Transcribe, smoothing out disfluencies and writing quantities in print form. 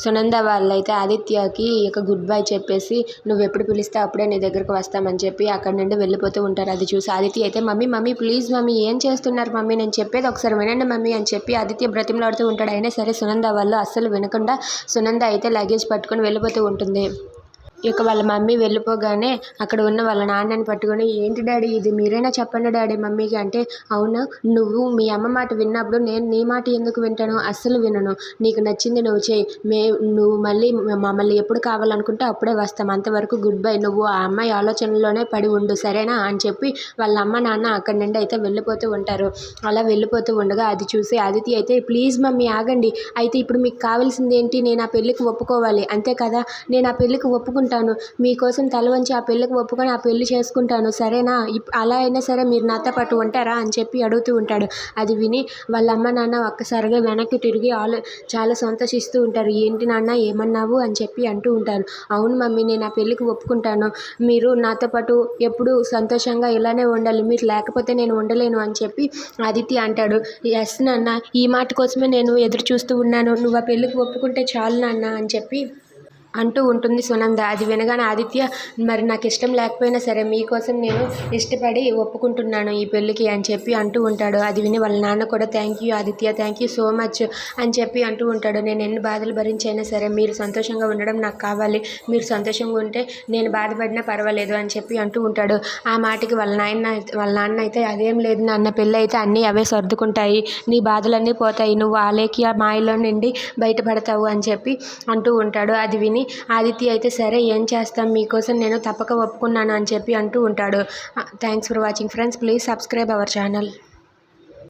సునంద వాళ్ళైతే ఆదిత్యకి ఇక good bye చెప్పేసి నువ్వు ఎప్పుడు పిలిస్తే అప్పుడే నీ దగ్గరకు వస్తామని చెప్పి అక్కడి నుండి వెళ్ళిపోతూ ఉంటారు. అది చూసి ఆదిత్య అయితే మమ్మీ మమ్మీ ప్లీజ్ మమ్మీ ఏం చేస్తున్నారు మమ్మీ, నేను చెప్పేది ఒకసారి వినండి మమ్మీ అని చెప్పి ఆదిత్య బ్రతిమలాడుతూ ఉంటాడు. అయినా సరే సునంద వాళ్ళు అస్సలు వినకుండా సునంద అయితే లగేజ్ పట్టుకొని వెళ్ళిపోతూ ఉంటుంది. ఇక వాళ్ళ మమ్మీ వెళ్ళిపోగానే అక్కడ ఉన్న వాళ్ళ నాన్నని పట్టుకొని ఏంటి డాడీ ఇది, మీరైనా చెప్పండి డాడీ మమ్మీకి అంటే, అవును నువ్వు మీ అమ్మ మాట విన్నప్పుడు నేను నీ మాట ఎందుకు వింటాను, అస్సలు వినను, నీకు నచ్చింది నువ్వు చేయి, నువ్వు మళ్ళీ మమ్మల్ని ఎప్పుడు కావాలనుకుంటే అప్పుడే వస్తాం, అంతవరకు గుడ్ బై, నువ్వు ఆ అమ్మాయి ఆలోచనలోనే పడి ఉండు సరేనా అని చెప్పి వాళ్ళ అమ్మ నాన్న అక్కడి నుండి అయితే వెళ్ళిపోతూ ఉంటారు. అలా వెళ్ళిపోతూ ఉండగా అది చూసి ఆదిత్య అయితే ప్లీజ్ మమ్మీ ఆగండి, అయితే ఇప్పుడు మీకు కావాల్సింది ఏంటి, నేను ఆ పెళ్ళికి ఒప్పుకోవాలి అంతే కదా, నేను ఆ పెళ్ళికి ఒప్పుకుంటాను, మీకోసం తల వంచి ఆ పెళ్ళికి ఒప్పుకొని ఆ పెళ్లి చేసుకుంటాను సరేనా, అలా అయినా సరే మీరు నాతో పాటు ఉంటారా అని చెప్పి అడుగుతూ ఉంటాడు. అది విని వాళ్ళ అమ్మ నాన్న ఒక్కసారిగా వెనక్కి తిరిగి చాలా సంతోషిస్తూ ఉంటారు. ఏంటి నాన్న ఏమన్నావు అని చెప్పి అంటూ ఉంటారు. అవును మమ్మీ నేను ఆ పెళ్ళికి ఒప్పుకుంటాను, మీరు నాతో పాటు ఎప్పుడు సంతోషంగా ఇలానే ఉండాలి, మీరు లేకపోతే నేను ఉండలేను అని చెప్పి ఆదిత్య అంటాడు. ఎస్ నాన్న, ఈ మాట కోసమే నేను ఎదురు చూస్తూ ఉన్నాను, నువ్వు ఆ పెళ్ళికి ఒప్పుకుంటే చాలు నాన్న అని చెప్పి అంటూ ఉంటుంది సునంద. అది వినగానే ఆదిత్య మరి నాకు ఇష్టం లేకపోయినా సరే మీకోసం నేను ఇష్టపడి ఒప్పుకుంటున్నాను ఈ పెళ్ళికి అని చెప్పి అంటూ ఉంటాడు. అది విని వాళ్ళ నాన్న కూడా thank you Aditya, thank you so much అని చెప్పి అంటూ ఉంటాడు. నేను ఎన్ని బాధలు భరించైనా సరే మీరు సంతోషంగా ఉండడం నాకు కావాలి, మీరు సంతోషంగా ఉంటే నేను బాధపడినా పర్వాలేదు అని చెప్పి అంటూ ఉంటాడు. ఆ మాటకి వాళ్ళ నాన్న అయితే అదేం లేదు నాన్న, పెళ్ళి అయితే అన్నీ అవే సర్దుకుంటాయి, నీ బాధలన్నీ పోతాయి, నువ్వు ఆలేకి ఆ మాయలో నుండి బయటపడతావు అని చెప్పి అంటూ ఉంటాడు. అది విని ఆదిత్య అయితే సరే ఏం చేస్తాం, మీకోసం నేను తప్పక ఒప్పుకున్నాను అని చెప్పి అంటూ ఉంటాడు. Thanks for watching friends, please subscribe our channel.